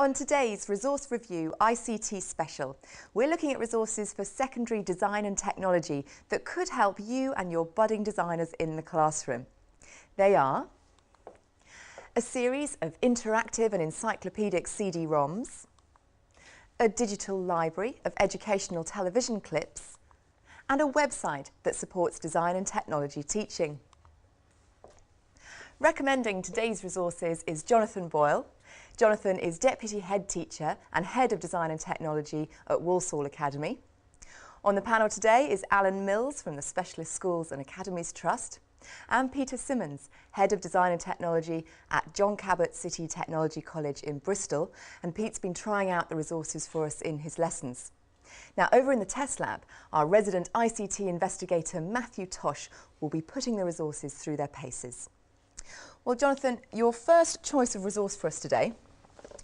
On today's Resource Review ICT Special, we're looking at resources for secondary design and technology that could help you and your budding designers in the classroom. They are a series of interactive and encyclopedic CD-ROMs, a digital library of educational television clips, and a website that supports design and technology teaching. Recommending today's resources is Jonathan Boyle. Jonathan is Deputy Head Teacher and Head of Design and Technology at Walsall Academy. On the panel today is Alan Mills from the Specialist Schools and Academies Trust, and Peter Simmons, Head of Design and Technology at John Cabot City Technology College in Bristol, and Pete's been trying out the resources for us in his lessons. Now, over in the test lab, our resident ICT investigator Matthew Tosh will be putting the resources through their paces. Well, Jonathan, your first choice of resource for us today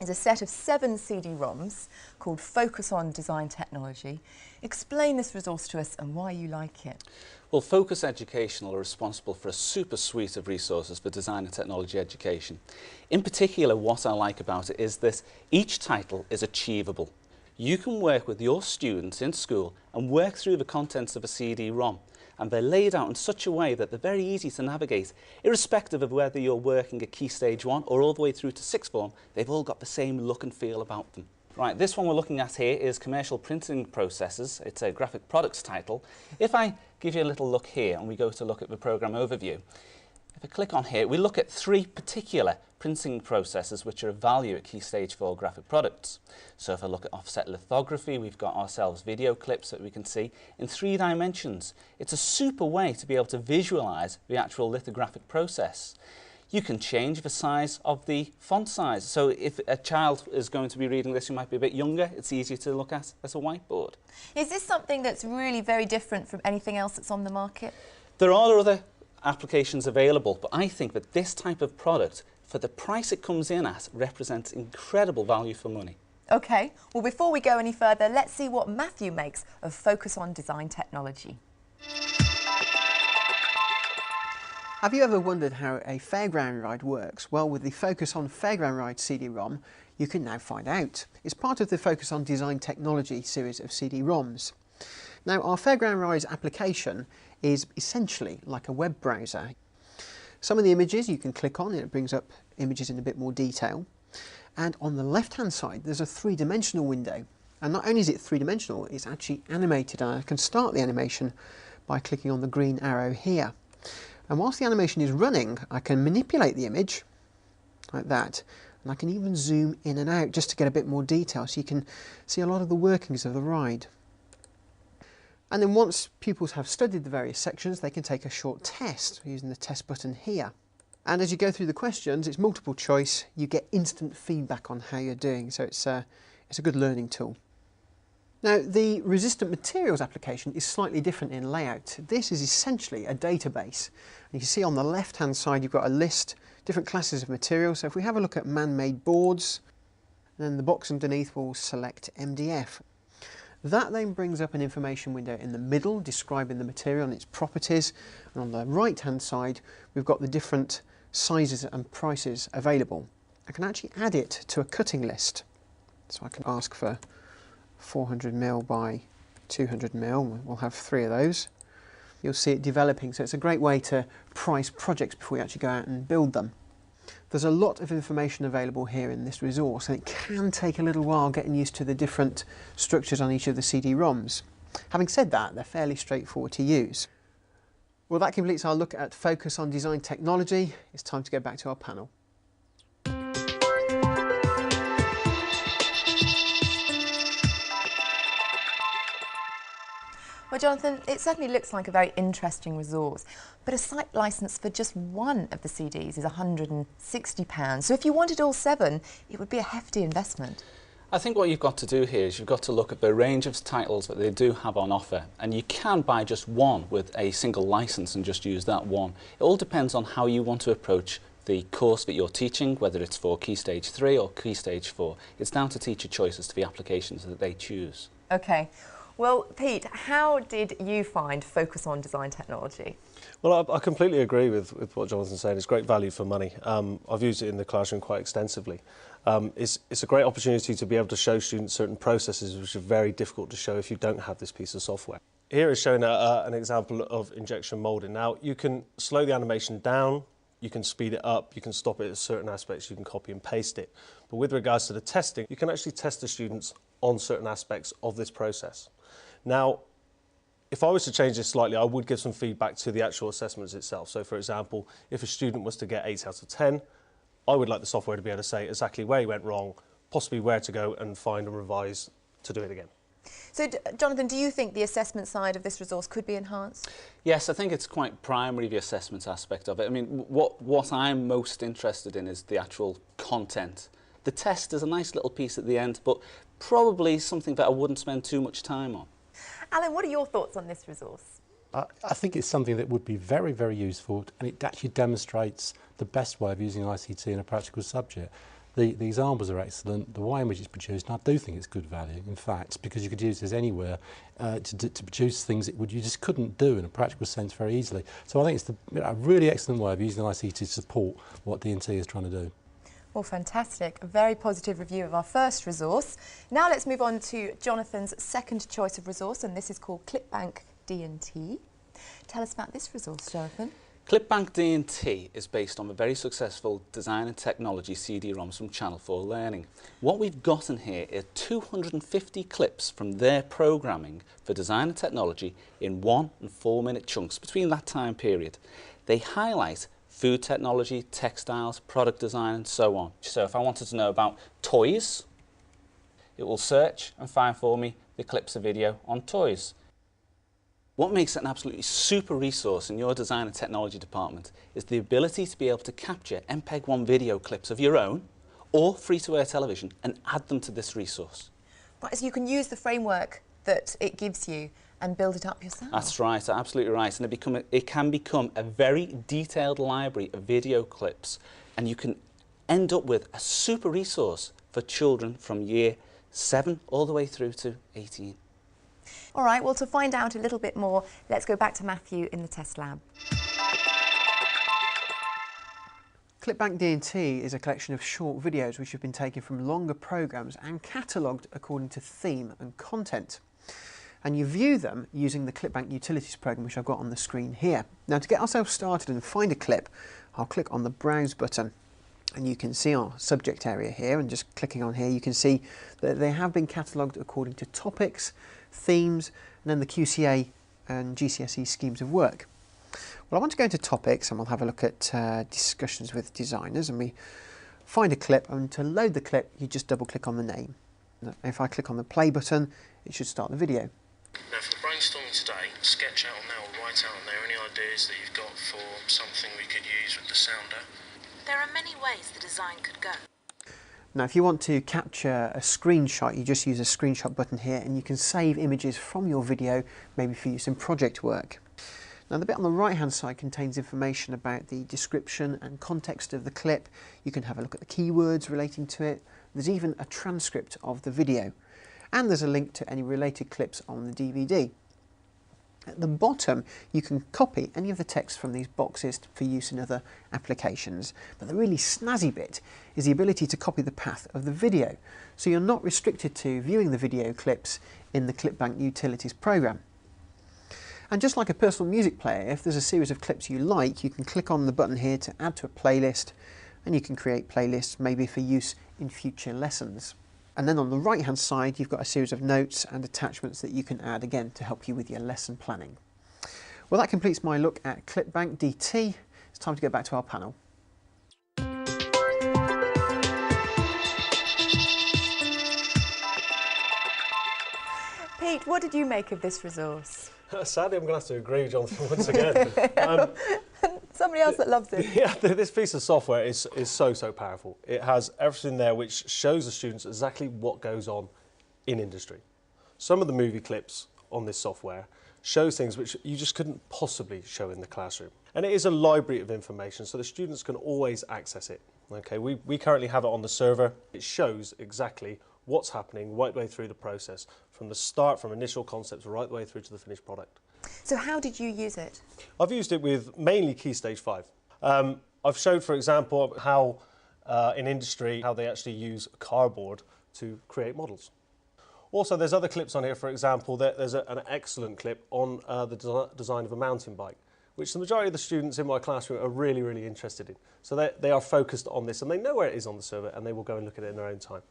is a set of 7 CD-ROMs called Focus on Design Technology. Explain this resource to us and why you like it. Well, Focus Educational are responsible for a super suite of resources for design and technology education. In particular, what I like about it is that each title is achievable. You can work with your students in school and work through the contents of a CD-ROM, and they're laid out in such a way that they're very easy to navigate. Irrespective of whether you're working at Key Stage 1 or all the way through to 6th form, they've all got the same look and feel about them. Right, this one we're looking at here is Commercial Printing Processes. It's a graphic products title. If I give you a little look here and we go to look at the programme overview, if I click on here, we look at 3 particular printing processes which are of value at Key Stage 4 graphic products. So if I look at offset lithography, we've got ourselves video clips that we can see in 3 dimensions. It's a super way to be able to visualise the actual lithographic process. You can change the size of the font size. So if a child is going to be reading this who might be a bit younger, it's easier to look at as a whiteboard. Is this something that's really very different from anything else that's on the market? There are other applications available, but I think that this type of product, for the price it comes in at, represents incredible value for money. OK, well before we go any further, let's see what Matthew makes of Focus on Design Technology. Have you ever wondered how a fairground ride works? Well, with the Focus on Fairground Ride CD-ROM, you can now find out. It's part of the Focus on Design Technology series of CD-ROMs. Now, our Fairground Rides application is essentially like a web browser. Some of the images you can click on and it brings up images in a bit more detail. And on the left-hand side, there's a 3-dimensional window. And not only is it 3-dimensional, it's actually animated. And I can start the animation by clicking on the green arrow here. And whilst the animation is running, I can manipulate the image like that, and I can even zoom in and out just to get a bit more detail so you can see a lot of the workings of the ride. And then once pupils have studied the various sections, they can take a short test using the test button here. And as you go through the questions, it's multiple choice, you get instant feedback on how you're doing, so it's a good learning tool. Now, the resistant materials application is slightly different in layout. This is essentially a database. And you can see on the left-hand side you've got a list, different classes of materials. So if we have a look at man-made boards, then the box underneath will select MDF. That then brings up an information window in the middle describing the material and its properties. And on the right-hand side, we've got the different sizes and prices available. I can actually add it to a cutting list. So I can ask for 400mm by 200mm, we'll have 3 of those. You'll see it developing, so it's a great way to price projects before you actually go out and build them. There's a lot of information available here in this resource, and it can take a little while getting used to the different structures on each of the CD-ROMs. Having said that, they're fairly straightforward to use. Well, that completes our look at Focus on Design Technology. It's time to go back to our panel. Well, Jonathan, it certainly looks like a very interesting resource, but a site licence for just one of the CDs is £160. So if you wanted all 7, it would be a hefty investment. I think what you've got to do here is you've got to look at the range of titles that they do have on offer, and you can buy just one with a single licence and just use that one. It all depends on how you want to approach the course that you're teaching, whether it's for Key Stage 3 or Key Stage 4. It's down to teacher choice as to the applications that they choose. OK. Well, Pete, how did you find Focus on Design Technology? Well, I completely agree with what Jonathan's saying. It's great value for money. I've used it in the classroom quite extensively. It's a great opportunity to be able to show students certain processes which are very difficult to show if you don't have this piece of software. Here is showing an example of injection moulding. Now, you can slow the animation down, you can speed it up, you can stop it at certain aspects, you can copy and paste it. But with regards to the testing, you can actually test the students on certain aspects of this process. Now, if I was to change this slightly, I would give some feedback to the actual assessments itself. So, for example, if a student was to get 8 out of 10, I would like the software to be able to say exactly where he went wrong, possibly where to go and find and revise to do it again. So, Jonathan, do you think the assessment side of this resource could be enhanced? Yes, I think it's quite primary, the assessment aspect of it. I mean, what I'm most interested in is the actual content. The test is a nice little piece at the end, but probably something that I wouldn't spend too much time on. Alan, what are your thoughts on this resource? I think it's something that would be very, very useful, and it actually demonstrates the best way of using ICT in a practical subject. The examples are excellent, the way in which it's produced, and I do think it's good value, in fact, because you could use this anywhere to produce things that you just couldn't do in a practical sense very easily. So I think it's a really excellent way of using ICT to support what D&T is trying to do. Well, fantastic. A very positive review of our first resource. Now let's move on to Jonathan's second choice of resource, and this is called Clickbank DT. Tell us about this resource, Jonathan. Clickbank DT is based on the very successful Design and Technology CD-ROMs from Channel 4 Learning. What we've got in here are 250 clips from their programming for Design and Technology in 1 and 4 minute chunks between that time period. They highlight food technology, textiles, product design and so on. So if I wanted to know about toys, it will search and find for me the clips of video on toys. What makes it an absolutely super resource in your design and technology department is the ability to be able to capture MPEG-1 video clips of your own or free-to-air television and add them to this resource. Right, so you can use the framework that it gives you and build it up yourself. That's right, absolutely right. And it can become a very detailed library of video clips, and you can end up with a super resource for children from year 7 all the way through to 18. All right, well, to find out a little bit more, let's go back to Matthew in the test lab. Clickbank DT is a collection of short videos which have been taken from longer programmes and catalogued according to theme and content. And you view them using the Clickbank Utilities programme, which I've got on the screen here. Now, to get ourselves started and find a clip, I'll click on the Browse button. And you can see our subject area here, and just clicking on here, you can see that they have been catalogued according to topics, themes, and then the QCA and GCSE schemes of work. Well, I want to go into topics, and we'll have a look at discussions with designers, and we find a clip, and to load the clip, you just double click on the name. If I click on the play button, it should start the video. Now, for the brainstorming today, sketch out on there or write out on there any ideas that you've got for something we could use with the sounder. There are many ways the design could go. Now, if you want to capture a screenshot, you just use a screenshot button here, and you can save images from your video, maybe for use in project work. Now, the bit on the right-hand side contains information about the description and context of the clip. You can have a look at the keywords relating to it. There's even a transcript of the video. And there's a link to any related clips on the DVD. At the bottom, you can copy any of the text from these boxes for use in other applications. But the really snazzy bit is the ability to copy the path of the video. So you're not restricted to viewing the video clips in the Clickbank Utilities programme. And just like a personal music player, if there's a series of clips you like, you can click on the button here to add to a playlist, and you can create playlists maybe for use in future lessons. And then on the right hand side, you've got a series of notes and attachments that you can add again to help you with your lesson planning. Well, that completes my look at Clickbank DT. It's time to go back to our panel. Pete, what did you make of this resource? Sadly, I'm going to have to agree with Jonathan once again. Somebody else that loves it. Yeah, this piece of software is so powerful. It has everything there which shows the students exactly what goes on in industry. Some of the movie clips on this software shows things which you just couldn't possibly show in the classroom. And it is a library of information, so the students can always access it. Okay, we currently have it on the server. It shows exactly what's happening right the way through the process, from the start, from initial concepts right the way through to the finished product. So how did you use it? I've used it with mainly Key Stage 5. I've showed, for example, how in industry, how they actually use cardboard to create models. Also, there's other clips on here, for example, there's an excellent clip on the design of a mountain bike, which the majority of the students in my classroom are really, really interested in. So they are focused on this and they know where it is on the server and they will go and look at it in their own time.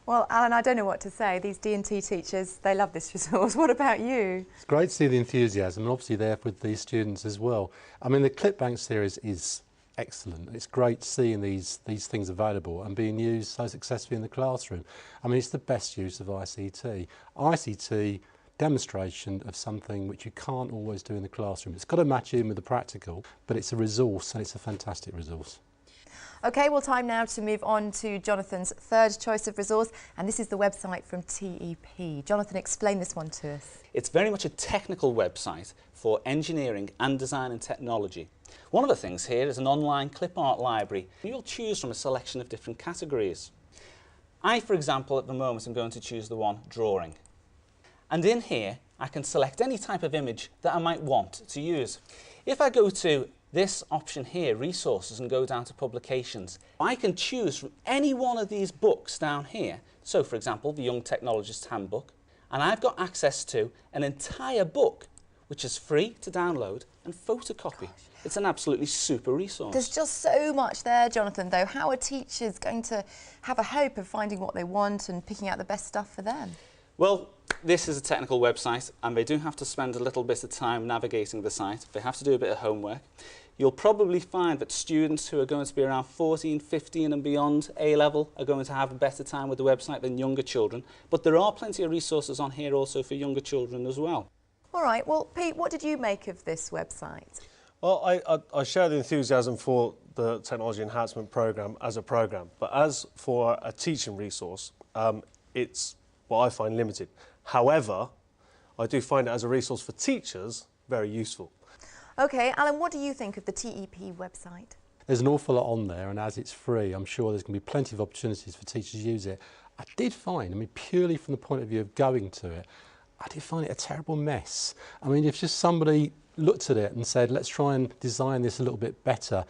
Well, Alan, I don't know what to say. These D&T teachers, they love this resource. What about you? It's great to see the enthusiasm, and obviously there with these students as well. I mean, the Clickbank series is excellent. It's great seeing these things available and being used so successfully in the classroom. I mean, it's the best use of ICT. ICT demonstration of something which you can't always do in the classroom. It's got to match in with the practical, but it's a resource and it's a fantastic resource. OK, well, time now to move on to Jonathan's third choice of resource, and this is the website from TEP. Jonathan, explain this one to us. It's very much a technical website for engineering and design and technology. One of the things here is an online clip art library. You'll choose from a selection of different categories. I, for example, at the moment am going to choose the one drawing. And in here, I can select any type of image that I might want to use. If I go to this option here, resources, and go down to publications, I can choose from any one of these books down here. So, for example, the Young Technologist Handbook, and I've got access to an entire book, which is free to download and photocopy. Gosh. It's an absolutely super resource. There's just so much there, Jonathan, though. How are teachers going to have a hope of finding what they want and picking out the best stuff for them? Well, this is a technical website and they do have to spend a little bit of time navigating the site. They have to do a bit of homework. You'll probably find that students who are going to be around 14, 15 and beyond A-level are going to have a better time with the website than younger children. But there are plenty of resources on here also for younger children as well. All right, well, Pete, what did you make of this website? Well, I share the enthusiasm for the Technology Enhancement Programme as a programme, but as for a teaching resource, it's what I find limited. However, I do find it as a resource for teachers very useful. OK, Alan, what do you think of the TEP website? There's an awful lot on there, and as it's free, I'm sure there's going to be plenty of opportunities for teachers to use it. I did find, I mean, purely from the point of view of going to it, I did find it a terrible mess. I mean, if just somebody looked at it and said, let's try and design this a little bit better,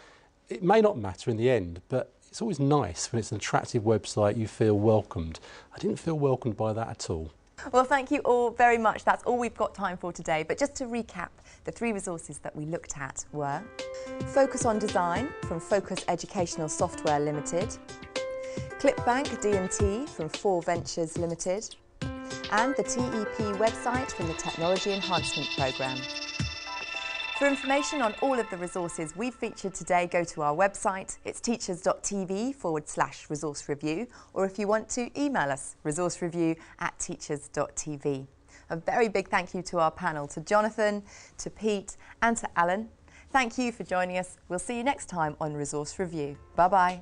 it may not matter in the end, but it's always nice when it's an attractive website, you feel welcomed. I didn't feel welcomed by that at all. Well, thank you all very much. That's all we've got time for today. But just to recap, the three resources that we looked at were Focus on Design from Focus Educational Software Limited, Clickbank DT from 4 Ventures Limited, and the TEP website from the Technology Enhancement Programme. For information on all of the resources we've featured today, go to our website. It's teachers.tv/resource review, or if you want to, email us, resourcereview@teachers.tv. A very big thank you to our panel, to Jonathan, to Pete and to Alan. Thank you for joining us. We'll see you next time on Resource Review. Bye-bye.